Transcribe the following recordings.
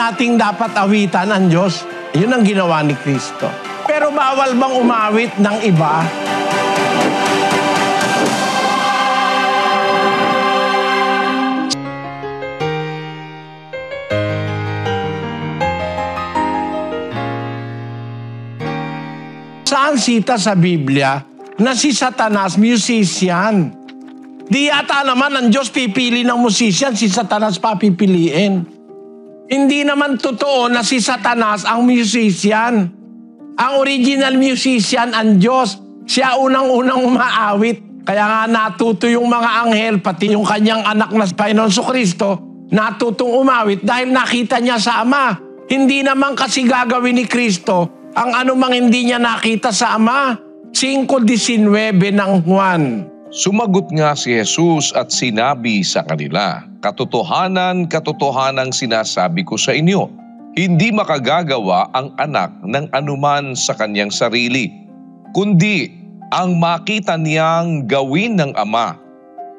nating dapat awitan ang Diyos. Yun ang ginawa ni Kristo. Pero bawal bang umawit ng iba? Saan sita sa Biblia na si Satanas musician? Di yata naman ang Diyos pipili ng musician, si Satanas papipiliin. Hindi naman totoo na si Satanas ang musician. Ang original musician ang Diyos. Siya unang-unang umaawit. Kaya nga natuto yung mga anghel, pati yung kanyang anak na Panginoon Kristo, natutong umawit dahil nakita niya sa Ama. Hindi naman kasi gagawin ni Kristo ang anumang hindi niya nakita sa Ama. 5:19 ng Juan. Sumagot nga si Jesus at sinabi sa kanila, "Katotohanan, katotohanang sinasabi ko sa inyo, hindi makagagawa ang anak ng anuman sa kanyang sarili, kundi ang makita niyang gawin ng Ama,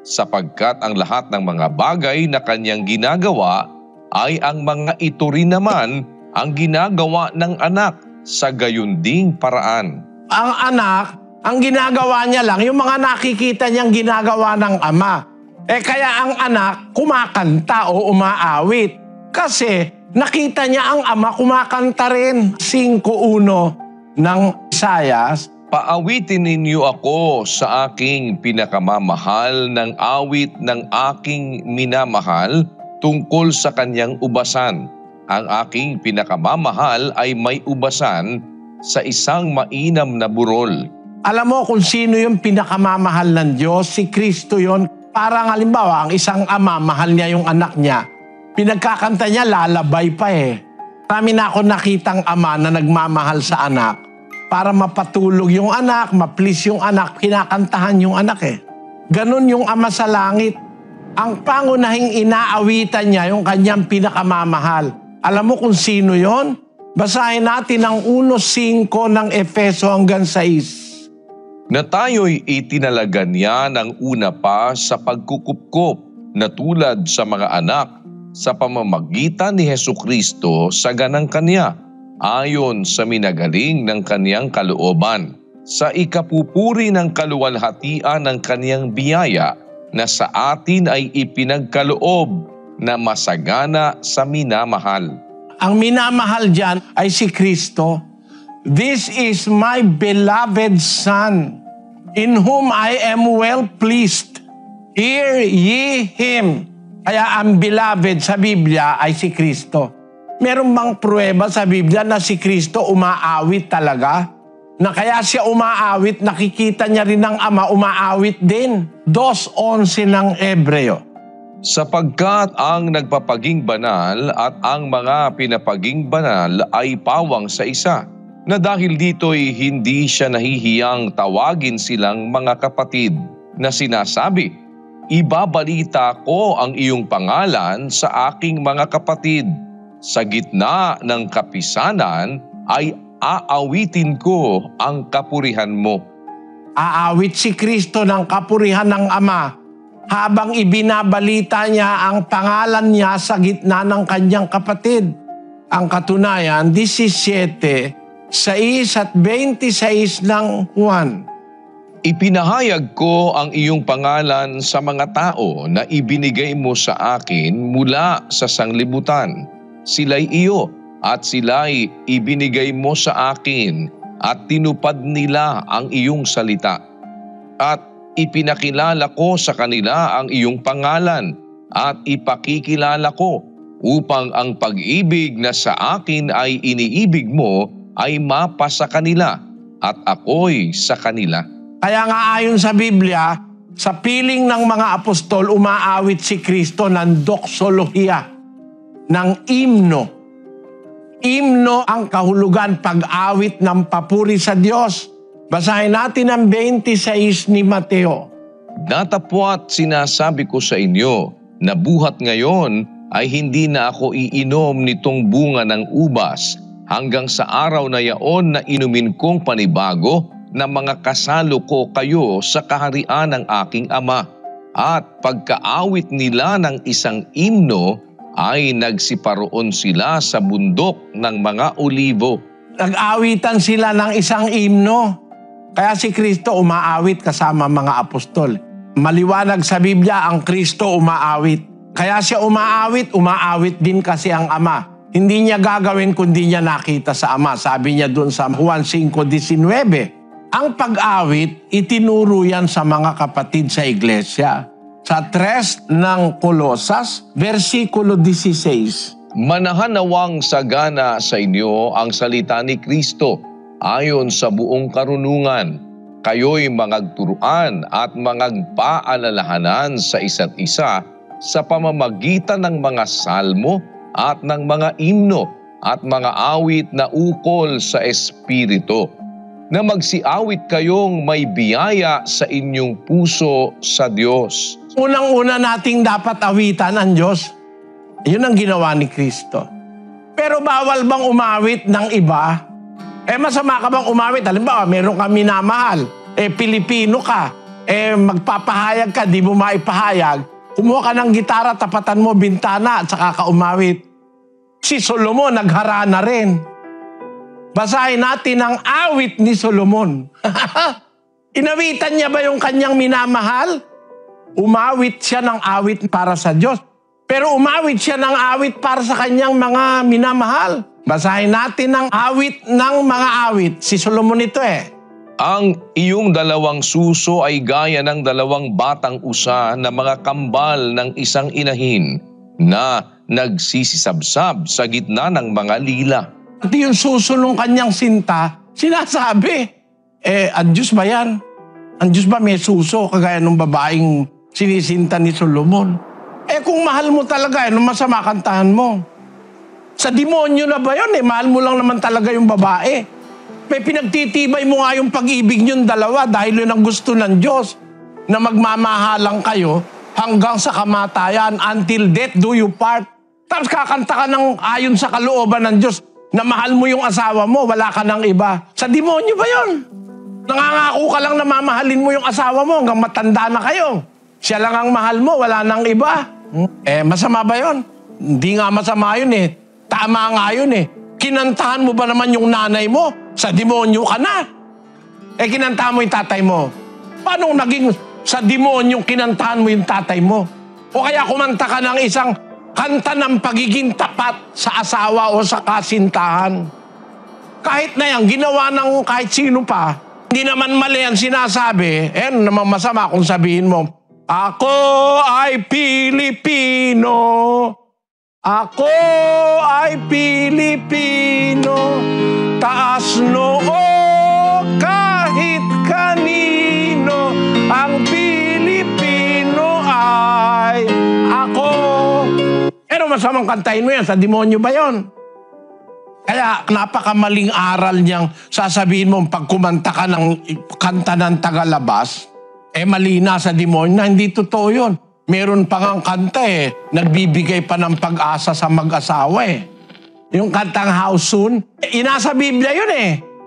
sapagkat ang lahat ng mga bagay na kanyang ginagawa ay ang mga ito rin naman ang ginagawa ng anak sa gayon ding paraan." Ang anak, ang ginagawa niya lang, yung mga nakikita niyang ginagawa ng Ama. Kaya ang anak kumakanta o umaawit. Kasi nakita niya ang Ama kumakanta rin. 5:1 ng Isayas. "Paawitin ninyo ako sa aking pinakamamahal ng awit ng aking minamahal tungkol sa kanyang ubasan. Ang aking pinakamamahal ay may ubasan sa isang mainam na burol." Alam mo kung sino yung pinakamamahal ng Diyos? Si Kristo yon. Parang halimbawa, ang isang ama, mahal niya yung anak niya. Pinagkakanta niya, lalabay pa eh. Marami na ako nakitang ama na nagmamahal sa anak. Para mapatulog yung anak, ma-please yung anak, kinakantahan yung anak eh. Ganon yung Ama sa langit. Ang pangunahing inaawitan niya yung kanyang pinakamamahal. Alam mo kung sino yon? Basahin natin ang 1:5 ng Efeso hanggang 6. "Na tayo'y itinalaga niya ng una pa sa pagkukupkop na tulad sa mga anak sa pamamagitan ni Hesukristo sa ganang kanya, ayon sa minagaling ng kaniyang kalooban, sa ikapupuri ng kaluwalhatian ng kaniyang biyaya na sa atin ay ipinagkaloob na masagana sa minamahal." Ang minamahal dyan ay si Kristo. "This is my beloved Son, in whom I am well pleased. Hear ye Him." Kaya ang beloved sa Biblia ay si Kristo. Meron bang pruweba sa Biblia na si Kristo umaawit talaga? Na kaya siya umaawit, nakikita niya rin ng Ama, umaawit din. 2:11 ng Hebreo. "Sapagkat ang nagpapaging banal at ang mga pinapaging banal ay pawang sa isa, na dahil dito'y hindi siya nahihiyang tawagin silang mga kapatid, na sinasabi, 'Ibabalita ko ang iyong pangalan sa aking mga kapatid. Sa gitna ng kapisanan ay aawitin ko ang kapurihan mo.'" Aawit si Kristo ng kapurihan ng Ama habang ibinabalita niya ang pangalan niya sa gitna ng kanyang kapatid. Ang katunayan, 17:6 at 26 ng Juan. "Ipinahayag ko ang iyong pangalan sa mga tao na ibinigay mo sa akin mula sa sanglibutan. Sila'y iyo at sila'y ibinigay mo sa akin at tinupad nila ang iyong salita. At ipinakilala ko sa kanila ang iyong pangalan at ipakikilala ko upang ang pag-ibig na sa akin ay iniibig mo ay mapa sa kanila at ako'y sa kanila." Kaya nga ayon sa Biblia, sa piling ng mga apostol, umaawit si Kristo ng doxolohiya, ng imno. Imno ang kahulugan, pag-awit ng papuri sa Diyos. Basahin natin ang 26 ni Mateo. "Datapwat sinasabi ko sa inyo na buhat ngayon ay hindi na ako iinom nitong bunga ng ubas hanggang sa araw na yaon na inumin kong panibago na mga kasalo ko kayo sa kaharian ng aking Ama." At pagkaawit nila ng isang imno ay nagsiparoon sila sa bundok ng mga olibo. Nag-awitan sila ng isang himno. Kaya si Kristo umaawit kasama mga apostol. Maliwanag sa Biblia ang Kristo umaawit. Kaya siya umaawit din kasi ang Ama. Hindi niya gagawin kundi niya nakita sa Ama. Sabi niya doon sa Juan 5:19. Ang pag-awit, itinuro yan sa mga kapatid sa iglesia. Sa 3 ng Kolosas, versikulo 16. Manahanawang sagana sa inyo ang salita ni Kristo ayon sa buong karunungan. Kayo'y mangagturuan at mangagpaalalahanan sa isa't isa sa pamamagitan ng mga salmo at ng mga himno at mga awit na ukol sa Espiritu, na magsiawit kayong may biyaya sa inyong puso sa Diyos. Unang-una nating dapat awitan ang Diyos. Yun ang ginawa ni Kristo. Pero bawal bang umawit ng iba? Masama ka bang umawit? Halimbawa, meron ka minamahal. Pilipino ka. Magpapahayag ka, di mo maipahayag. Kumuha ka ng gitara, tapatan mo, bintana, at saka ka umawit. Si Solomon, nagharana rin. Basahin natin ang awit ni Solomon. Inawitan niya ba yung kanyang minamahal? Umawit siya ng awit para sa Diyos. Pero umawit siya ng awit para sa kanyang mga minamahal. Basahin natin ang awit ng mga awit. Si Solomon ito Ang iyong dalawang suso ay gaya ng dalawang batang usa na mga kambal ng isang inahin na nagsisisabsab sa gitna ng mga lila. At yung suso ng kanyang sinta, sinasabi, ang Diyos ba yan? Ang Diyos ba may suso kagaya ng babaeng sinisinta ni Solomon? Kung mahal mo talaga, anong masama kantahan mo? Sa demonyo na ba yun? Mahal mo lang naman talaga yung babae. May pinagtitibay mo nga yung pag-ibig niyong dalawa dahil yun ang gusto ng Diyos, na magmamahalang kayo hanggang sa kamatayan, until death do you part. Tapos kakanta ka ng ayon sa kalooban ng Diyos na mahal mo yung asawa mo, wala ka ng iba. Sa demonyo ba yun? Nangangako ka lang na mamahalin mo yung asawa mo hanggang matanda na kayo. Siya lang ang mahal mo, wala nang iba. Masama ba yun? Hindi nga masama yun Tama nga yun Kinantahan mo ba naman yung nanay mo? Sa demonyo ka na. Kinantahan mo yung tatay mo. Paano naging sa demonyo kinantahan mo yung tatay mo? O kaya kumanta ka ng isang kanta ng pagiging tapat sa asawa o sa kasintahan. Kahit na yan, ginawa ng kahit sino pa, hindi naman mali ang sinasabi. Naman masama kung sabihin mo, ako ay Pilipino. Ako ay Pilipino. Taas noo kahit kanino. Ang Pilipino ay ako. Masamang kantahin mo yan. Sa demonyo ba yon? Kaya napakamaling aral niyang sasabihin mo pag kumanta ka ng kanta ng tagalabas, mali na sa demonyo na. Hindi totoo yun. Meron pa ngang kanta nagbibigay pa ng pag-asa sa mag-asawa Yung kantang How Soon, inasa Biblia yun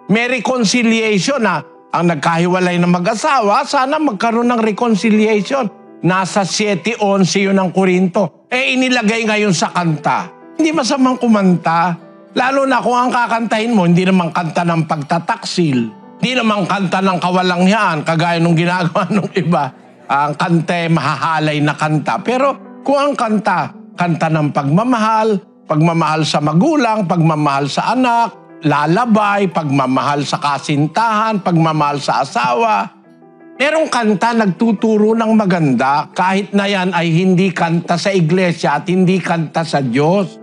May reconciliation na ang nagkahiwalay na mag-asawa, sana magkaroon ng reconciliation. Nasa 7:11 yun ng Korinto. Inilagay ngayon sa kanta. Hindi masamang kumanta. Lalo na kung ang kakantahin mo, hindi naman kanta ng pagtataksil. Hindi naman kanta ng kawalangyaan, kagaya nung ginagawa nung iba. Ang kanta mahahalay na kanta. Pero kung ang kanta ng pagmamahal, pagmamahal sa magulang, pagmamahal sa anak, lalabay, pagmamahal sa kasintahan, pagmamahal sa asawa. Merong kanta nagtuturo ng maganda kahit na yan ay hindi kanta sa iglesia at hindi kanta sa Diyos.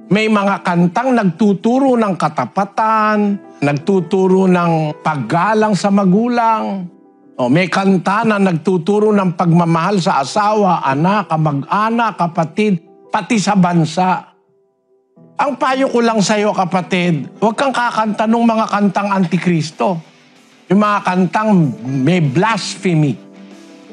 May mga kantang nagtuturo ng katapatan, nagtuturo ng paggalang sa magulang. May kanta na nagtuturo ng pagmamahal sa asawa, anak, kamag-anak, kapatid, pati sa bansa. Ang payo ko lang sa iyo, kapatid, huwag kang kakanta ng mga kantang antikristo. Yung mga kantang may blasphemy.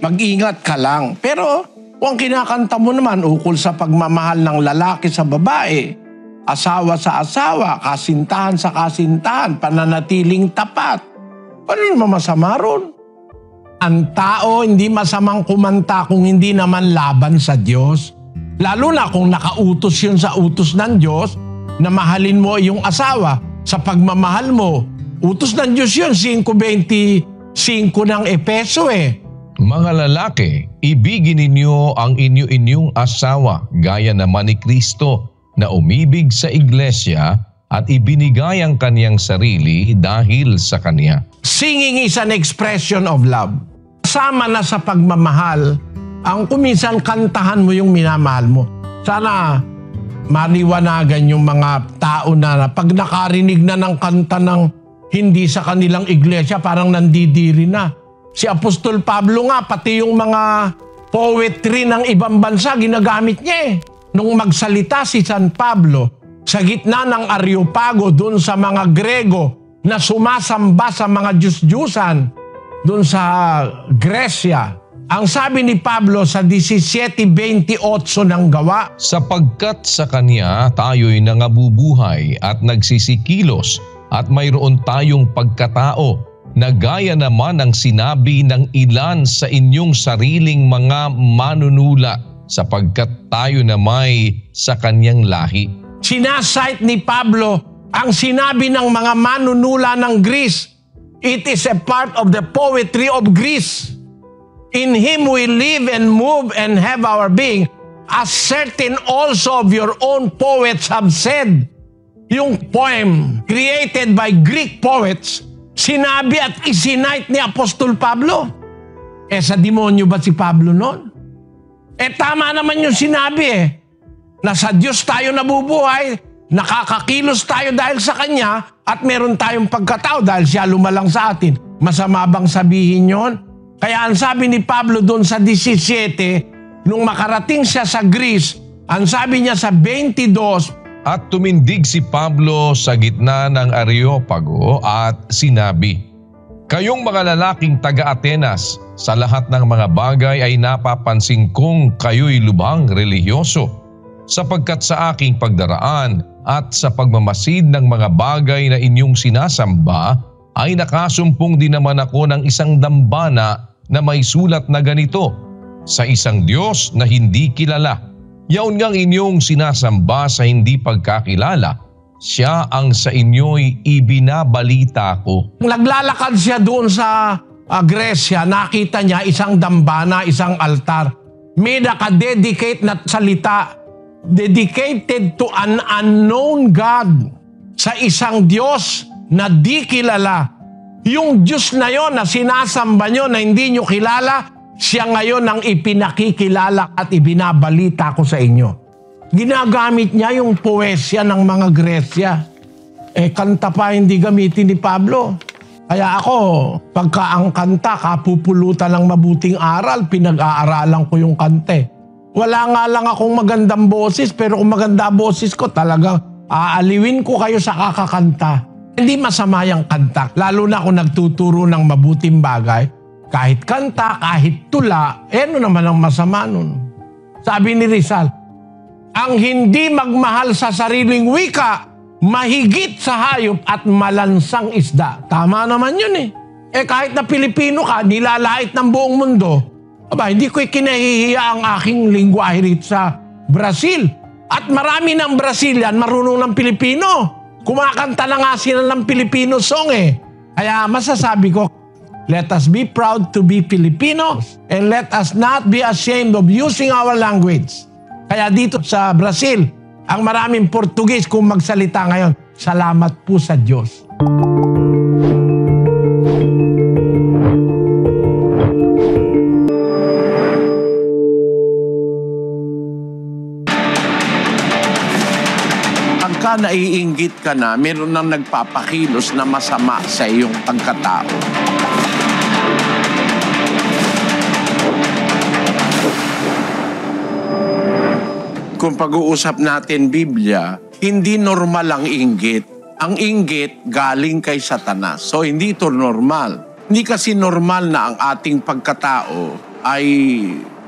Mag-ingat ka lang. Pero kung kinakanta mo naman ukol sa pagmamahal ng lalaki sa babae, asawa sa asawa, kasintahan sa kasintahan, pananatiling tapat, ano naman masama ron? Ang tao hindi masamang kumanta kung hindi naman laban sa Diyos. Lalo na kung nakautos yun sa utos ng Diyos na mahalin mo iyong asawa. Sa pagmamahal mo, utos ng Diyos yun, 5:25 ng Epeso Mga lalaki, ibigin ninyo ang inyo-inyong asawa gaya naman ni Kristo na umibig sa iglesia at ibinigay ang kaniyang sarili dahil sa kanya. Singing is an expression of love. Sama na sa pagmamahal, ang kuminsan kantahan mo yung minamahal mo. Sana maliwanagan yung mga tao na pag nakarinig na ng kanta ng hindi sa kanilang iglesia, parang nandidiri na. Si Apostol Pablo nga, pati yung mga poetry ng ibang bansa, ginagamit niya Nung magsalita si San Pablo sa gitna ng Areopago doon sa mga Grego na sumasamba sa mga Diyos-Diyusan doon sa Gresya, ang sabi ni Pablo sa 17:28 ng Gawa, sapagkat sa Kanya tayo'y nangabubuhay at nagsisikilos at mayroon tayong pagkatao na gaya naman ang sinabi ng ilan sa inyong sariling mga manunula sapagkat tayo na may sa Kanyang lahi. Sinasite ni Pablo ang sinabi ng mga manunula ng Greece. It is a part of the poetry of Greece. In Him we live and move and have our being, as certain also of your own poets have said. Yung poem created by Greek poets, sinabi at isinite ni Apostol Pablo. Sa demonyo ba si Pablo noon? Tama naman yung sinabi na sa Diyos tayo nabubuhay, nakakakilos tayo dahil sa Kanya, at meron tayong pagkatao dahil Siya lumalang sa atin. Masama bang sabihin yon? Kaya ang sabi ni Pablo doon sa 17, nung makarating siya sa Greece, ang sabi niya sa 22, at tumindig si Pablo sa gitna ng Areopago at sinabi, kayong mga lalaking taga-Atenas, sa lahat ng mga bagay ay napapansin kong kayo'y lubhang relihiyoso, sapagkat sa aking pagdaraan at sa pagmamasid ng mga bagay na inyong sinasamba, ay nakasumpong din naman ako ng isang dambana na may sulat na ganito, sa isang Diyos na hindi kilala. Yaon ngang inyong sinasamba sa hindi pagkakilala, Siya ang sa inyo'y ibinabalita ko. Naglalakad siya doon sa Gresya, nakita niya isang dambana, isang altar. May naka-dedicate na salita, dedicated to an unknown God, sa isang Diyos na di kilala. Yung Diyos na yon na sinasamba nyo na hindi nyo kilala, Siya ngayon ang ipinakikilala at ibinabalita ko sa inyo. Ginagamit niya yung poesya ng mga Gresya. Kanta pa hindi gamitin ni Pablo. Kaya ako, pagka ang kanta, kapupulutan ng mabuting aral, pinag-aaralan ko yung kante. Wala nga lang akong magandang boses, pero kung maganda boses ko, talagang aaliwin ko kayo sa kakakanta. Hindi masama yung kanta, lalo na kung nagtuturo ng mabuting bagay. Kahit kanta, kahit tula, ano naman ang masama nun? Sabi ni Rizal, ang hindi magmahal sa sariling wika, mahigit sa hayop at malansang isda. Tama naman yun kahit na Pilipino ka, nilalait ng buong mundo, hindi ko kinahihiya ang aking lingwahe rito sa Brazil. At marami ng Brazilian marunong ng Pilipino. Kumakanta na nga sila ng Filipino song Kaya masasabi ko, let us be proud to be Filipinos and let us not be ashamed of using our language. Kaya dito sa Brazil, ang maraming Portuguese kung magsalita ngayon, salamat po sa Diyos. Pagka naiinggit ka na, meron nang nagpapakilos na masama sa iyong pagkatao. Kung pag-uusap natin Biblia, hindi normal ang inggit. Ang inggit galing kay Satanas. So hindi ito normal. Hindi kasi normal na ang ating pagkatao ay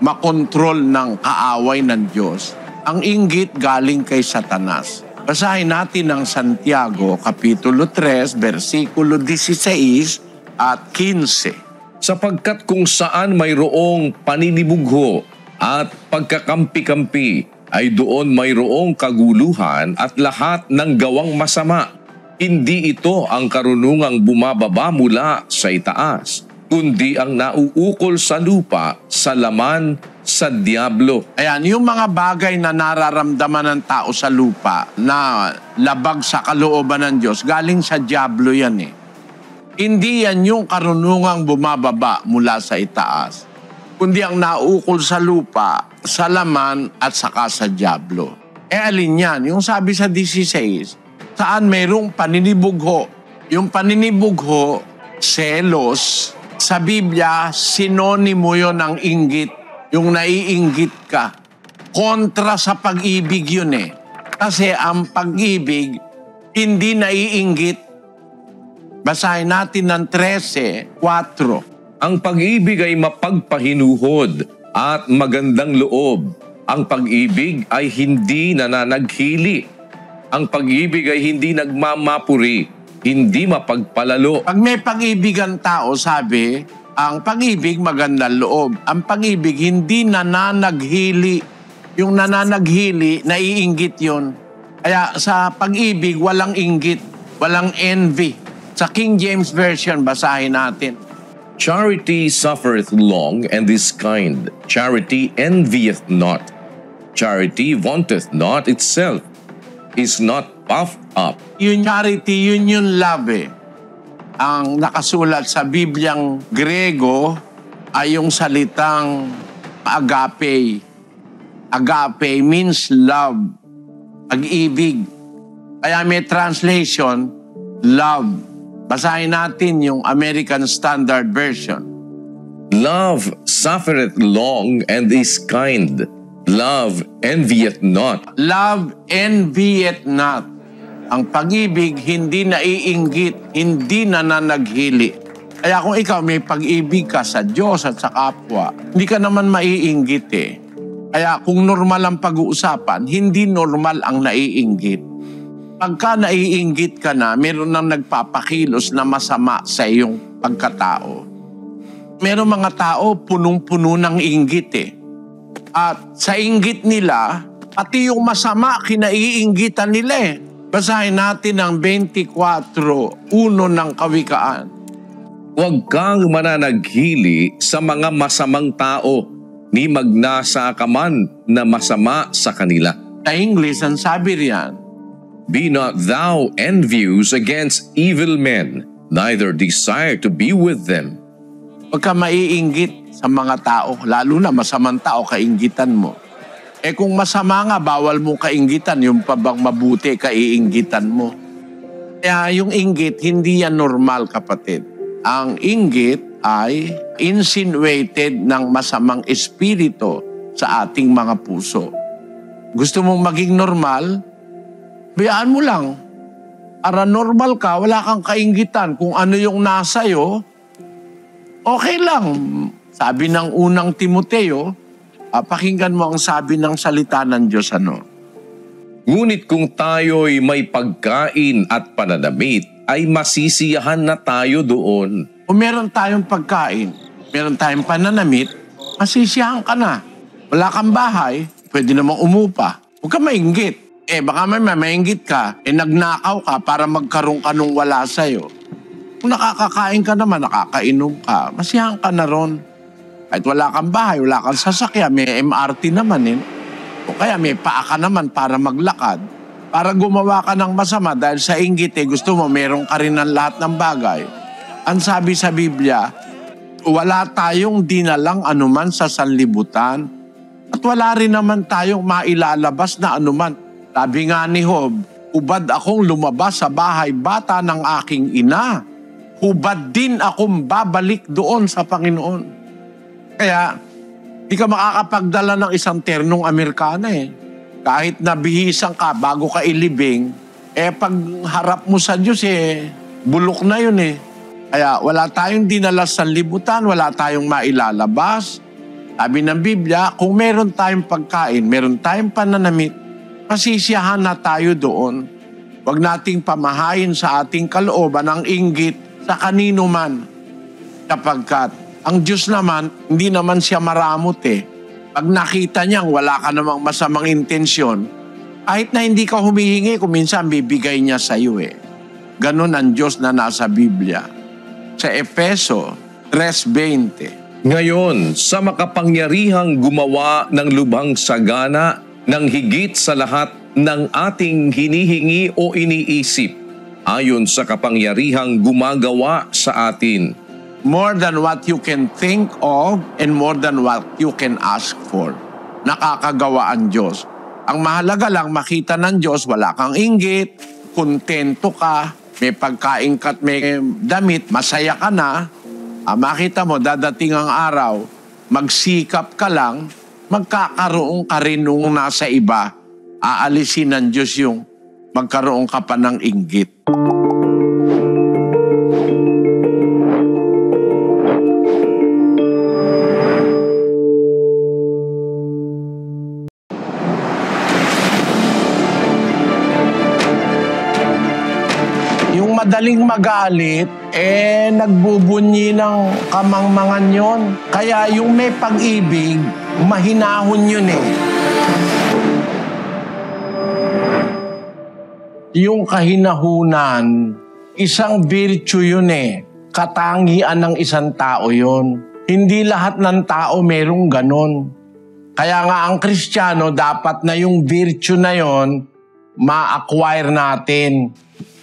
makontrol ng kaaway ng Diyos. Ang inggit galing kay Satanas. Basahin natin ang Santiago, Kapitulo 3, versikulo 16 at 15. Sapagkat kung saan mayroong paninibugho at pagkakampi-kampi ay doon mayroong kaguluhan at lahat ng gawang masama. Hindi ito ang karunungang bumababa mula sa itaas, kundi ang nauukol sa lupa, sa laman, sa diablo. Ayan, yung mga bagay na nararamdaman ng tao sa lupa na labag sa kalooban ng Diyos, galing sa diablo yan eh. Hindi yan yung karunungang bumababa mula sa itaas, kundi ang naukol sa lupa, sa laman at saka sa diablo. Alin yan? Yung sabi sa 16, saan mayroong paninibugho. Yung paninibugho, selos, sa Biblia, sinonimo yon ng inggit. Yung naiinggit ka. Kontra sa pag-ibig yun eh. Kasi ang pag-ibig, hindi naiinggit. Basahin natin ng 13:4. Ang pag-ibig ay mapagpahinuhod at magandang loob. Ang pag-ibig ay hindi nananaghili. Ang pag-ibig ay hindi nagmamapuri, hindi mapagpalalo. Pag may pag-ibig ang tao, sabi, ang pag-ibig magandang loob. Ang pag-ibig hindi nananaghili. Yung nananaghili, naiinggit yun. Kaya sa pag-ibig, walang inggit, walang envy. Sa King James Version, basahin natin. Charity suffereth long and is kind. Charity envieth not. Charity vaunteth not itself, is not puffed up. Yung charity, yun yung love eh. Ang nakasulat sa Bibliang Grego ay yung salitang agape. Agape means love, pag-ibig. Kaya may translation, love. Basahin natin yung American Standard Version. Love suffereth long and is kind. Love envieth not. Love envieth not. Ang pag-ibig hindi naiinggit, hindi nananaghili. Kaya kung ikaw may pag-ibig ka sa Diyos at sa kapwa, hindi ka naman maiinggit eh. Kaya kung normal ang pag-uusapan, hindi normal ang naiinggit. Pagka naiinggit ka na, meron nang nagpapakilos na masama sa iyong pagkatao. Meron mga tao punong-puno ng inggit eh. At sa inggit nila, pati yung masama, kinaiinggitan nila eh. Basahin natin ang 24:1 ng Kawikaan. Huwag kang mananaghili sa mga masamang tao, ni magnasa ka man na masama sa kanila. Sa English, ang sabi riyan, Be not thou envious against evil men, neither desire to be with them. huwag ka maiinggit sa mga tao, lalo na masamang tao, kainggitan mo. Eh kung masama nga, bawal mong kainggitan, yung pa bang mabuti, kaiinggitan mo. Kaya yung inggit, hindi yan normal, kapatid. Ang inggit ay insinuated ng masamang espiritu sa ating mga puso. Gusto mong maging normal? Bayaan mo lang. Para normal ka, wala kang kainggitan. Kung ano yung nasa'yo, okay lang. Sabi ng unang Timoteo, pakinggan mo ang sabi ng salita ng Diyos, Ngunit kung tayo'y may pagkain at pananamit, ay masisiyahan na tayo doon. Kung meron tayong pagkain, meron tayong pananamit, masisiyahan ka na. Wala kang bahay, pwede namang umupa. Huwag ka mainggit. Baka may mainggit ka, nagnakaw ka para magkaroon ka nung wala sa'yo. Kung nakakakain ka naman, nakakainom ka, masiyahan ka na ron. Kahit wala kang bahay, wala kang sasakyan, may MRT naman o kaya may paa ka naman para maglakad. Para gumawa ka ng masama dahil sa inggit gusto mo, meron ka rin ng lahat ng bagay. Ang sabi sa Biblia, wala tayong dinalang anuman sa sanlibutan at wala rin naman tayong mailalabas na anuman. Sabi nga ni Job, hubad akong lumabas sa bahay bata ng aking ina. Hubad din akong babalik doon sa Panginoon. Kaya, di ka makakapagdala ng isang ternong Amerikana Kahit nabihisan ka bago ka ilibing, pag harap mo sa Diyos bulok na yun Kaya wala tayong dinala sa libutan, wala tayong mailalabas. Sabi ng Biblia, kung meron tayong pagkain, meron tayong pananamit, masisiyahan na tayo doon. Huwag nating pamahayin sa ating kalooban ang inggit sa kanino man. Sapagkat ang Diyos naman, hindi naman siya maramot Pag nakita niyang wala ka namang masamang intensyon, kahit na hindi ka humihingi, kung minsan bibigay niya sa iyo eh. Ganon ang Diyos na nasa Biblia. Sa Efeso 3:20. Ngayon, sa makapangyarihang gumawa ng lubhang sagana ng higit sa lahat ng ating hinihingi o iniisip, ayon sa kapangyarihang gumagawa sa atin. More than what you can think of and more than what you can ask for. Nakakagawa ang Diyos. Ang mahalaga lang makita ng Diyos, wala kang inggit, kontento ka, may pagkain ka at may damit, masaya ka na. Makita mo, dadating ang araw, magsikap ka lang, magkakaroon ka rin nung nasa iba, aalisin ng Diyos yung magkaroon ka pa ng inggit. Madaling magalit, nagbubunyi ng kamangmangan yon. Kaya yung may pag-ibig, mahinahon yun eh. Yung kahinahunan, isang virtue yun eh. Katangian ng isang tao yun. Hindi lahat ng tao merong ganon. Kaya nga ang Kristiyano, dapat na yung virtue na yon ma-acquire natin.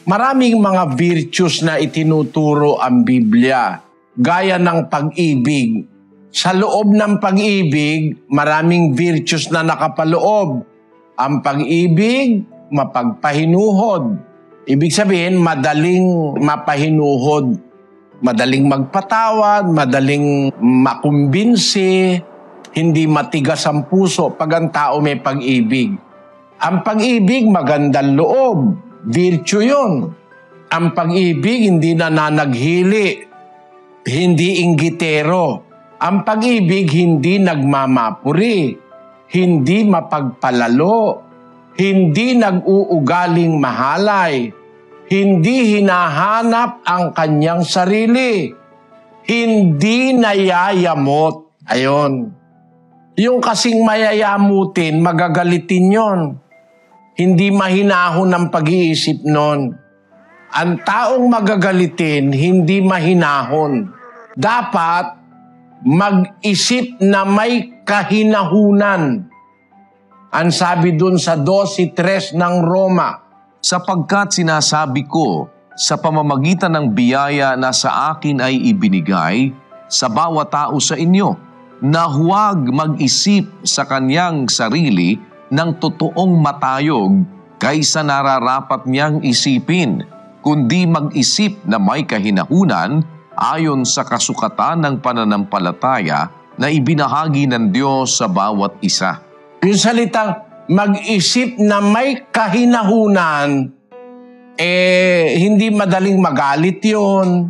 Maraming mga virtues na itinuturo ang Biblia, gaya ng pag-ibig. Sa loob ng pag-ibig, maraming virtues na nakapaloob. Ang pag-ibig, mapagpahinuhod. Ibig sabihin, madaling mapahinuhod. Madaling magpatawad, madaling makumbinsi, hindi matigas ang puso pag ang tao may pag-ibig. Ang pag-ibig, magandang loob. Virtue yun. Ang pag-ibig hindi nananaghili, hindi inggitero. Ang pag-ibig hindi nagmamapuri, hindi mapagpalalo, hindi nag-uugaling mahalay, hindi hinahanap ang kanyang sarili, hindi nayayamot. Ayon. Yung kasing mayayamutin, magagalitin yon. Hindi mahinahon ang pag-iisip nun. Ang taong magagalitin, hindi mahinahon. Dapat mag-isip na may kahinahunan. Ang sabi dun sa 12:3 ng Roma, sapagkat sinasabi ko, sa pamamagitan ng biyaya na sa akin ay ibinigay sa bawat tao sa inyo, na huwag mag-isip sa kanyang sarili ng totoong matayog kaysa nararapat niyang isipin, kundi mag-isip na may kahinahunan ayon sa kasukatan ng pananampalataya na ibinahagi ng Diyos sa bawat isa. Yung salitang mag-isip na may kahinahunan, hindi madaling magalit yon,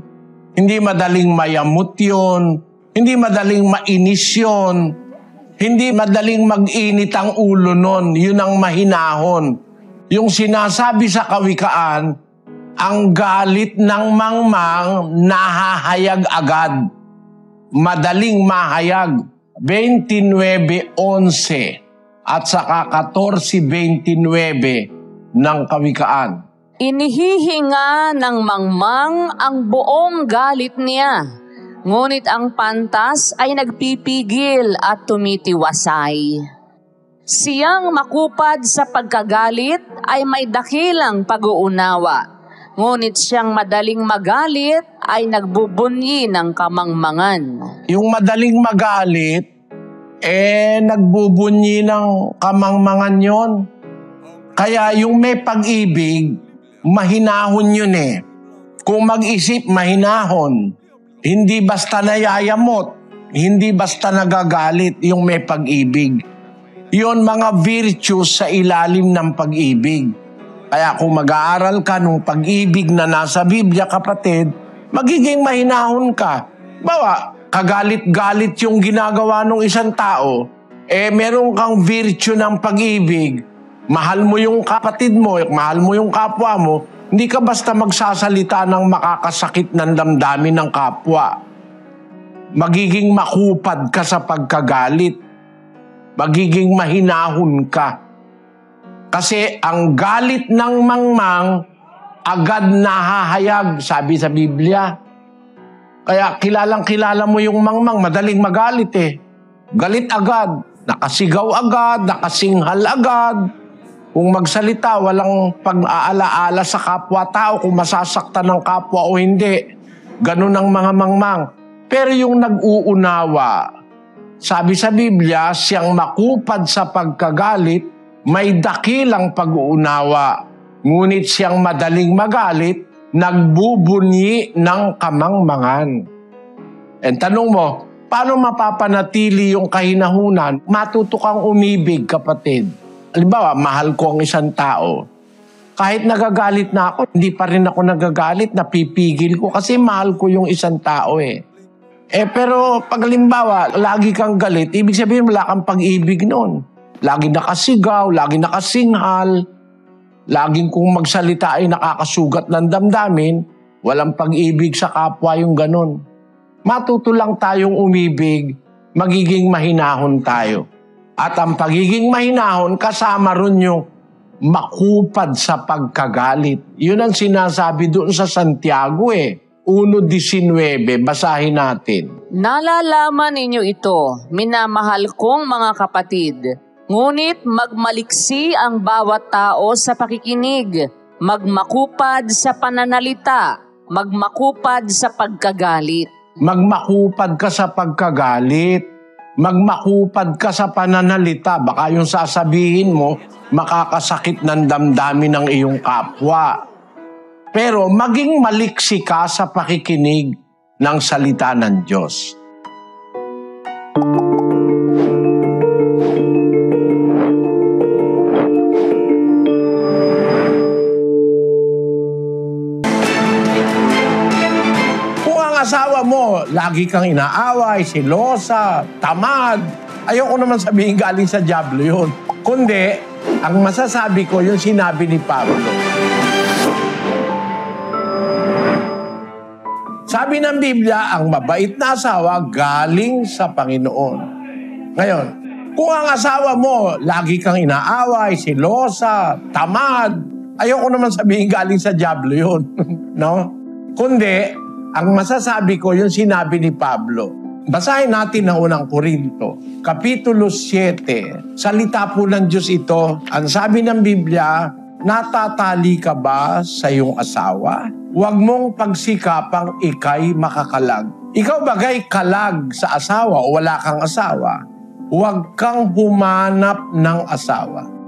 hindi madaling mayamot yon, hindi madaling mainis yon, hindi madaling mag-init ang ulo nun. Yun ang mahinahon. Yung sinasabi sa Kawikaan, ang galit ng mangmang nahahayag agad. Madaling mahayag. 29:11 at saka 14:29 ng Kawikaan. Inihihinga ng mangmang ang buong galit niya. Ngunit ang pantas ay nagpipigil at tumitiwasay. Siyang makupad sa pagkagalit ay may dakilang pag-uunawa. Ngunit siyang madaling magalit ay nagbubunyi ng kamangmangan. Yung madaling magalit, nagbubunyi ng kamangmangan yon. Kaya yung may pag-ibig, mahinahon yun eh. Kung mag-isip, mahinahon. Hindi basta nayayamot, hindi basta nagagalit yung may pag-ibig. Yun mga virtues sa ilalim ng pag-ibig. Kaya kung mag-aaral ka ng pag-ibig na nasa Biblia, kapatid, magiging mahinahon ka. Bawa, kagalit-galit yung ginagawa ng isang tao, meron kang virtue ng pag-ibig. Mahal mo yung kapatid mo, mahal mo yung kapwa mo, hindi ka basta magsasalita ng makakasakit ng damdamin ng kapwa. Magiging makupad ka sa pagkagalit. magiging mahinahon ka. Kasi ang galit ng mangmang agad nahahayag, sabi sa Biblia. Kaya kilalang-kilala mo yung mangmang, madaling magalit eh. Galit agad, nakasigaw agad, nakasinghal agad. Kung magsalita, walang pag-aalaala sa kapwa-tao kung masasaktan ng kapwa o hindi. Ganun ang mga mangmang. Pero yung nag-uunawa, sabi sa Biblia, siyang makupad sa pagkagalit, may dakilang pag-uunawa. Ngunit siyang madaling magalit, nagbubunyi ng kamangmangan. And tanong mo, paano mapapanatili yung kahinahunan? Matuto kang umibig, kapatid. Halimbawa, mahal ko ang isang tao. Kahit nagagalit na ako, hindi pa rin ako nagagalit, napipigil ko kasi mahal ko yung isang tao eh. Pero pag halimbawa, lagi kang galit, ibig sabihin wala kang pag-ibig noon. Lagi nakasigaw, lagi nakasinghal, laging kung magsalita ay nakakasugat ng damdamin, walang pag-ibig sa kapwa yung ganun. Matuto lang tayong umibig, magiging mahinahon tayo. At ang pagiging mahinahon, kasama ron yung makupad sa pagkagalit. Yun ang sinasabi doon sa Santiago 1:19, basahin natin. Nalalaman ninyo ito, minamahal kong mga kapatid. Ngunit magmaliksi ang bawat tao sa pakikinig, magmakupad sa pananalita, magmakupad sa pagkagalit. Magmakupad ka sa pagkagalit. Magmakupad ka sa pananalita. Baka yung sasabihin mo, makakasakit ng damdamin ng iyong kapwa. Pero maging maliksi ka sa pakikinig ng salita ng Diyos. Asawa mo, lagi kang inaaway, silosa, tamad. Ayoko naman sabihin galing sa dyablo yun. Kundi, ang masasabi ko, yung sinabi ni Pablo. Sabi ng Biblia, ang mabait na asawa galing sa Panginoon. Ngayon, kung ang asawa mo, lagi kang inaaway, silosa, tamad, ayoko naman sabihin galing sa dyablo yun. No? Kundi, ang masasabi ko, yung sinabi ni Pablo. Basahin natin ang unang Korinto, Kapitulo 7. Salita po ng Diyos ito. Ang sabi ng Biblia, natatali ka ba sa iyong asawa? Huwag mong pagsikapang ikay makakalag. Ikaw bagay kalag sa asawa o wala kang asawa? Huwag kang humanap ng asawa.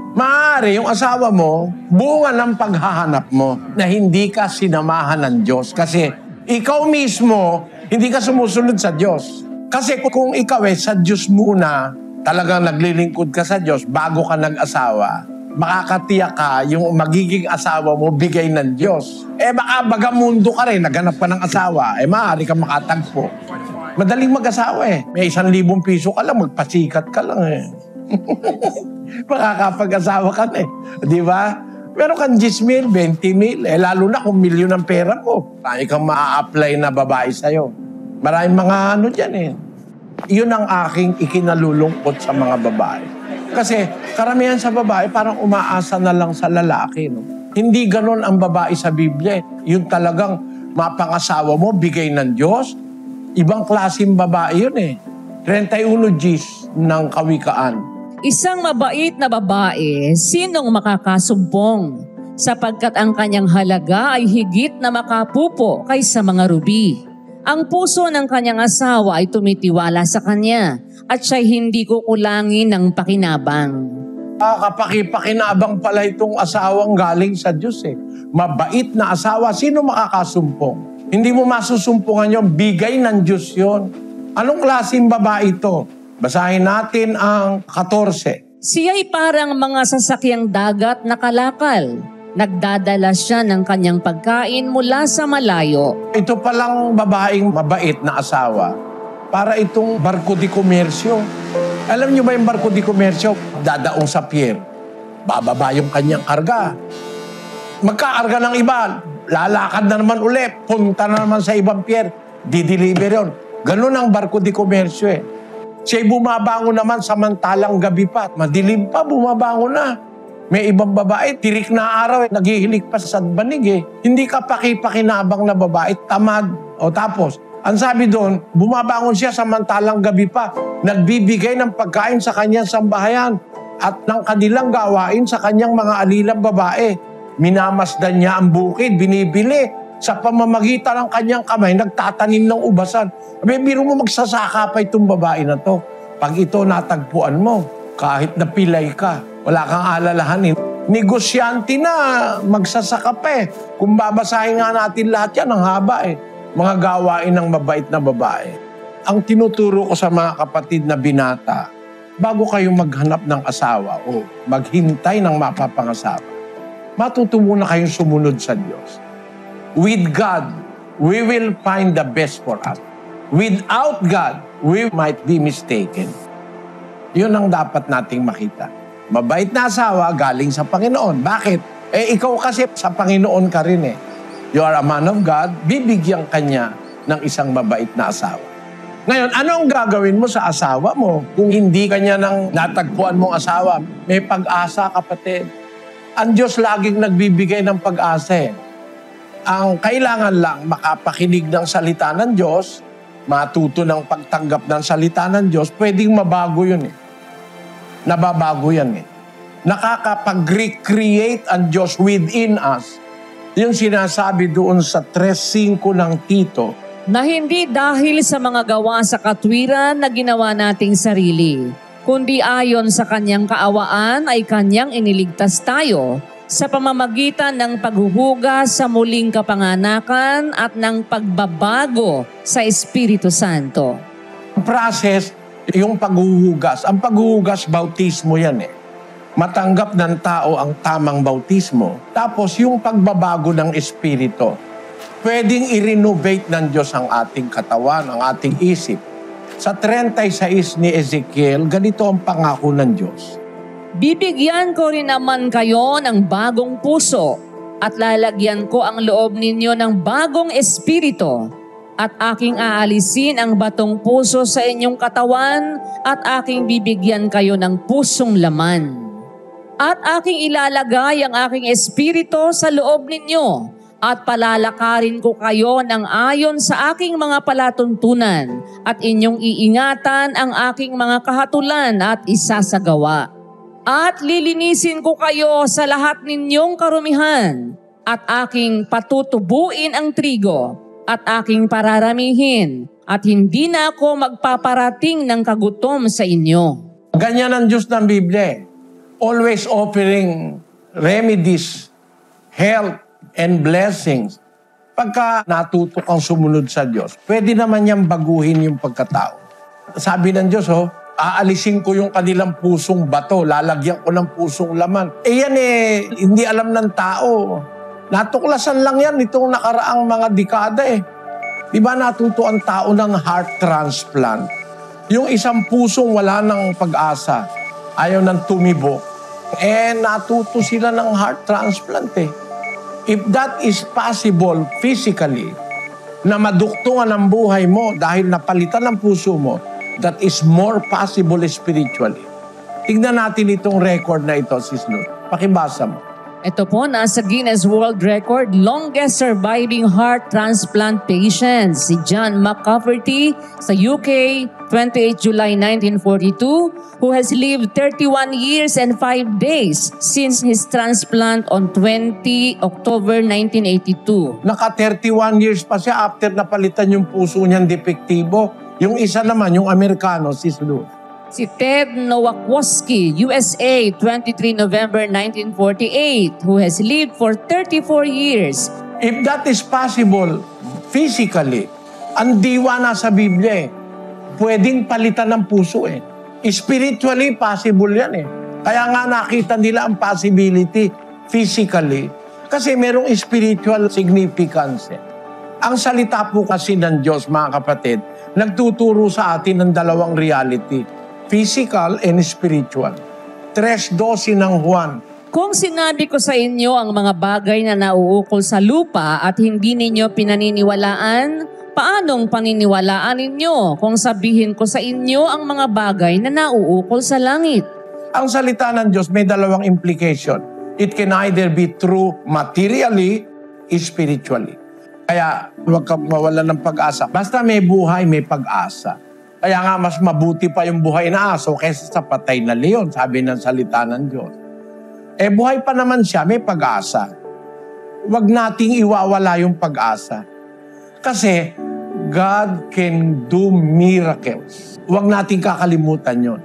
Maaari yung asawa mo, bunga ng paghahanap mo na hindi ka sinamahan ng Diyos. Kasi ikaw mismo, hindi ka sumusunod sa Diyos. Kasi kung ikaw sa Diyos muna, talagang naglilingkod ka sa Diyos bago ka nag-asawa, makakatiyak ka yung magiging asawa mo bigay ng Diyos. Baka bagamundo ka rin, naghanap ka ng asawa, maaari ka makatagpo. Madaling mag-asawa May 1,000 piso ka lang, magpasikat ka lang makakapag-asawa ka na Di ba? Meron kang 10,000, 20,000. Lalo na kung milyon ang pera mo. Marami kang maa-apply na babae sa'yo. Maraming mga dyan Yun ang aking ikinalulungkot sa mga babae. Kasi karamihan sa babae parang umaasa na lang sa lalaki. Hindi ganon ang babae sa Biblia. Yung talagang mapangasawa mo, bigay ng Diyos. Ibang klaseng babae yun 31 Gs ng Kawikaan. Isang mabait na babae, sinong makakasumpong? Sapagkat ang kanyang halaga ay higit na makapupo kaysa mga rubi. Ang puso ng kanyang asawa ay tumitiwala sa kanya at siya'y hindi kukulangin ng pakinabang. Kapaki-pakinabang pala itong asawang galing sa Diyos Mabait na asawa, sino makakasumpong? Hindi mo masusumpungan yun, bigay ng Diyos yun. Anong klaseng babae ito? Basahin natin ang 14. Siya'y parang mga sasakyang dagat na kalakal. Nagdadala siya ng kanyang pagkain mula sa malayo. Ito palang babaeng mabait na asawa. Para itong barko di komersyo. Alam niyo ba yung barko di komersyo? Dadaong sa pier. Bababa yung kanyang karga. Magkakarga ng iba. Lalakad na naman ulit. Punta na naman sa ibang pier. Di-deliver yun. Ganun ang barko di komersyo Siya'y bumabangon naman samantalang gabi pa. Madilim pa, bumabangon na. May ibang babae, tirik na araw, naghihilik pa sa banig. Hindi ka pakipakinabang na babae, tamad. O tapos, ang sabi doon, bumabangon siya samantalang gabi pa. Nagbibigay ng pagkain sa kanyang sambahayan at ng kanilang gawain sa kanyang mga alilang babae. Minamasdan niya ang bukid, binibili. Sa pamamagitan ng kanyang kamay, nagtatanim ng ubasan. Biro mo magsasaka pa itong babae na to. Pag ito natagpuan mo, kahit napilay ka, wala kang alalahanin. Negosyante na, magsasaka pa eh. Kung babasahin nga natin lahat yan, ang haba eh. Mga gawain ng mabait na babae. Ang tinuturo ko sa mga kapatid na binata, bago kayo maghanap ng asawa o maghintay ng mapapangasawa, matuto muna kayong sumunod sa Diyos. With God, we will find the best for us. Without God, we might be mistaken. Yun ang dapat nating makita. Mabait na asawa galing sa Panginoon. Bakit? Ikaw kasi sa Panginoon ka rin eh. You are a man of God, bibigyan kanya ng isang mabait na asawa. Ngayon, ano ang gagawin mo sa asawa mo kung hindi kanya ng natagpuan mong asawa? May pag-asa, kapatid. Ang Diyos laging nagbibigay ng pag-asa eh. Ang kailangan lang makapakinig ng salita ng Diyos, matuto ng pagtanggap ng salita ng Diyos, pwedeng mabago yun eh. Nababago yan eh. Nakakapag-recreate ang Diyos within us. Yung sinasabi doon sa 3:5 ng Tito, na hindi dahil sa mga gawa sa katwiran na ginawa nating sarili, kundi ayon sa kanyang kaawaan ay kanyang iniligtas tayo sa pamamagitan ng paghuhugas sa muling kapanganakan at ng pagbabago sa Espiritu Santo. ang process, yung paghuhugas. Ang paghuhugas, bautismo yan eh. Matanggap ng tao ang tamang bautismo. Tapos yung pagbabago ng Espiritu. Pwedeng i-renovate ng Diyos ang ating katawan, ang ating isip. Sa 36 ni Ezekiel, ganito ang pangako ng Diyos. Bibigyan ko rin naman kayo ng bagong puso at lalagyan ko ang loob ninyo ng bagong espiritu at aking aalisin ang batong puso sa inyong katawan at aking bibigyan kayo ng pusong laman. At aking ilalagay ang aking espiritu sa loob ninyo at palalakarin ko kayo ng ayon sa aking mga palatuntunan at inyong iingatan ang aking mga kahatulan at isasagawa. At lilinisin ko kayo sa lahat ninyong karumihan at aking patutubuin ang trigo at aking pararamihin at hindi na ako magpaparating ng kagutom sa inyo. Ganyan ang Diyos ng Biblia. Always offering remedies, health, and blessings. Pagka natuto kang sumunod sa Diyos, pwede naman niyang baguhin yung pagkatao. Sabi ng Diyos, aalisin ko yung kanilang pusong bato, lalagyan ko ng pusong laman. Yan hindi alam ng tao. Natuklasan lang yan itong nakaraang mga dekada Di ba natuto ang tao ng heart transplant? Yung isang pusong wala ng pag-asa, ayaw ng tumibok, natuto sila ng heart transplant If that is possible physically, na maduktungan ang buhay mo dahil napalitan ang puso mo, that is more possible spiritually. Tignan natin itong record na ito, Sis Luz. Pakibasa mo. Ito po, nasa Guinness World Record, longest surviving heart transplant patient, si John McCafferty sa UK, 28 July 1942, who has lived 31 years and 5 days since his transplant on 20 October 1982. Naka 31 years pa siya after napalitan yung puso niyang depektibo. Yung isa naman, yung Amerikano, Sis Luz. Si Ted Nowakowski, USA, 23 November 1948, who has lived for 34 years. If that is possible, physically, ang diwa na sa Biblia pwedeng palitan ng puso Spiritually, possible yan Kaya nga nakita nila ang possibility physically. Kasi merong spiritual significance Ang salita po kasi ng Diyos, mga kapatid, nagtuturo sa atin ng dalawang reality. Physical and spiritual. 3:12 ng Juan. Kung sinabi ko sa inyo ang mga bagay na nauukol sa lupa at hindi ninyo pinaniniwalaan, Paanong paniniwalaan ninyo kung sabihin ko sa inyo ang mga bagay na nauukol sa langit? Ang salita ng Diyos may dalawang implication. It can either be true materially, spiritually. Kaya huwag ka mawalan ng pag-asa. Basta may buhay, may pag-asa. Kaya nga mas mabuti pa yung buhay na aso kaysa sa patay na leon, sabi ng salita ng Diyos. Buhay pa naman siya, may pag-asa. Huwag nating iwawala yung pag-asa. Kasi God can do miracles. Huwag nating kakalimutan yon.